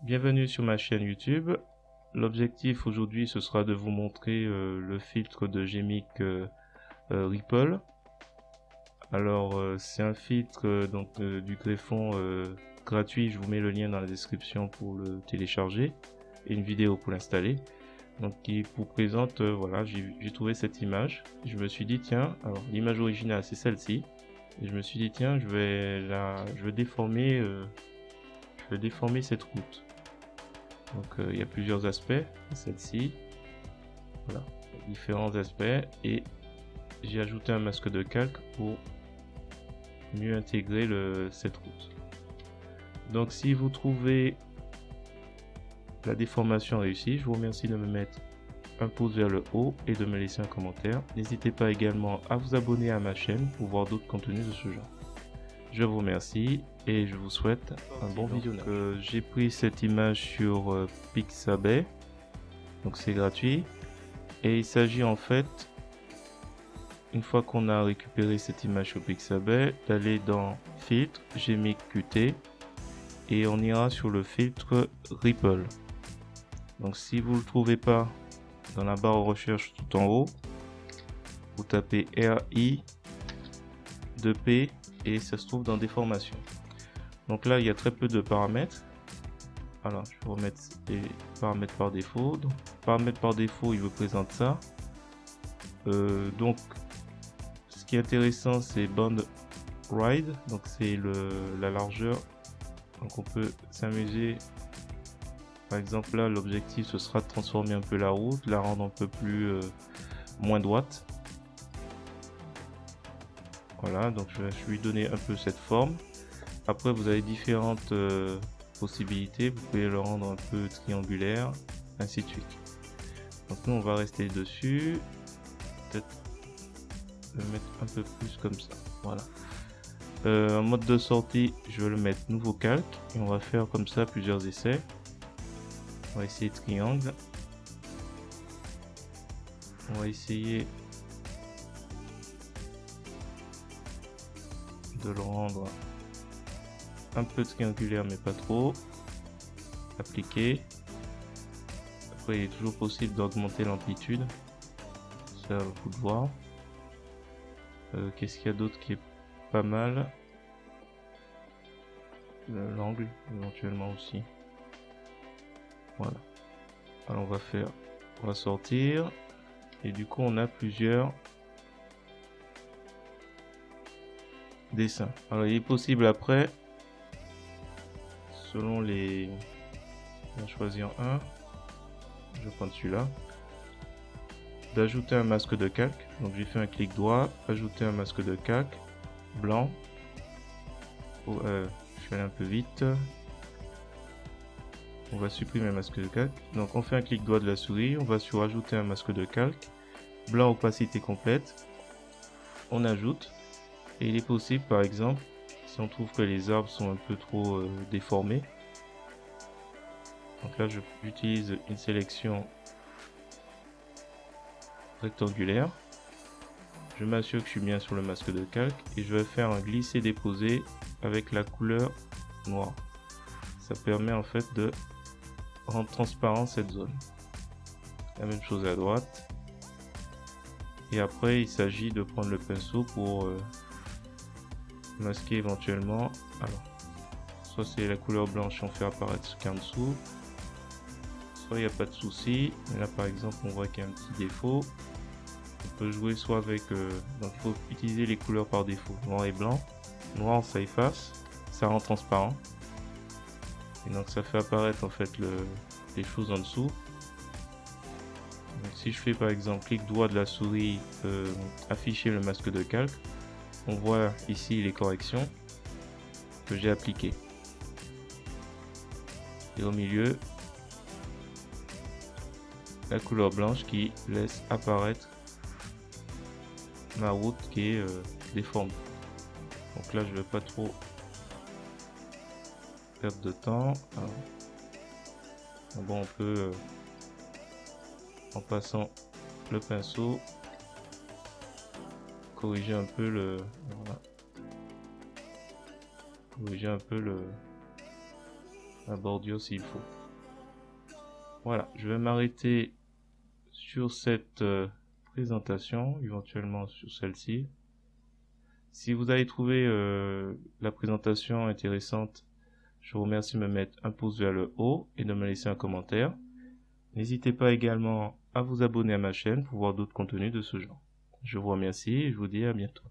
Bienvenue sur ma chaîne YouTube. L'objectif aujourd'hui ce sera de vous montrer le filtre de Gemic Ripple. Alors c'est un filtre du greffon gratuit, je vous mets le lien dans la description pour le télécharger et une vidéo pour l'installer. Donc qui vous présente, voilà, j'ai trouvé cette image, je me suis dit tiens, alors l'image originale c'est celle-ci, et je me suis dit tiens je vais déformer cette route. Donc il y a plusieurs aspects, celle-ci, voilà, différents aspects, et j'ai ajouté un masque de calque pour mieux intégrer cette route. Donc si vous trouvez la déformation réussie, je vous remercie de me mettre un pouce vers le haut et de me laisser un commentaire. N'hésitez pas également à vous abonner à ma chaîne pour voir d'autres contenus de ce genre. Je vous remercie et je vous souhaite un bon visionnage. J'ai pris cette image sur Pixabay, donc c'est gratuit, et il s'agit en fait, une fois qu'on a récupéré cette image sur Pixabay, d'aller dans filtre, Gemic Qt, et on ira sur le filtre Ripple. Donc si vous ne le trouvez pas dans la barre de recherche tout en haut, vous tapez RI 2P et ça se trouve dans déformation. Donc là il y a très peu de paramètres. Alors je vais remettre les paramètres par défaut. Donc paramètres par défaut, il vous présente ça. Donc ce qui est intéressant c'est band ride, donc c'est la largeur. Donc on peut s'amuser. Par exemple là l'objectif ce sera de transformer un peu la route, la rendre un peu plus moins droite. Voilà, donc je vais lui donner un peu cette forme. Après vous avez différentes possibilités, vous pouvez le rendre un peu triangulaire, ainsi de suite. Donc nous on va rester dessus, peut-être le mettre un peu plus comme ça. Voilà. En mode de sortie, je vais le mettre nouveau calque et on va faire comme ça plusieurs essais. On va essayer triangle. On va essayer de le rendre un peu triangulaire mais pas trop. Appliquer. Après il est toujours possible d'augmenter l'amplitude. Ça va vous de voir. Qu'est-ce qu'il y a d'autre qui est pas mal? L'angle éventuellement aussi. Voilà. Alors on va sortir et du coup on a plusieurs dessins. Alors il est possible après, selon les, on va choisir un, je vais prendre celui-là, d'ajouter un masque de calque. Donc j'ai fait un clic droit, ajouter un masque de calque blanc. Je vais aller un peu vite. On va supprimer le masque de calque. Donc on fait un clic droit de la souris, on va sur ajouter un masque de calque blanc, opacité complète. On ajoute. Et il est possible par exemple, si on trouve que les arbres sont un peu trop déformés, donc là j'utilise une sélection rectangulaire, je m'assure que je suis bien sur le masque de calque et je vais faire un glisser-déposer avec la couleur noire. Ça permet en fait de rendre transparent cette zone. La même chose à droite. Et après il s'agit de prendre le pinceau pour masquer éventuellement. Alors soit c'est la couleur blanche, on fait apparaître ce qu'il y a en dessous, soit il n'y a pas de souci. Là par exemple on voit qu'il y a un petit défaut. On peut jouer soit avec donc il faut utiliser les couleurs par défaut, noir et blanc. Noir ça efface, ça rend transparent et donc ça fait apparaître en fait les choses en dessous. Donc, si je fais par exemple clic droit de la souris, afficher le masque de calque, on voit ici les corrections que j'ai appliquées. Et au milieu, la couleur blanche qui laisse apparaître ma route qui est déformée. Donc là, je vais pas trop perdre de temps. Alors, bon, on peut, en passant le pinceau, corriger un peu corriger un peu la bordure s'il faut. Voilà, je vais m'arrêter sur cette présentation, éventuellement sur celle-ci. Si vous avez trouvé la présentation intéressante, je vous remercie de me mettre un pouce vers le haut et de me laisser un commentaire. N'hésitez pas également à vous abonner à ma chaîne pour voir d'autres contenus de ce genre. Je vous remercie et je vous dis à bientôt.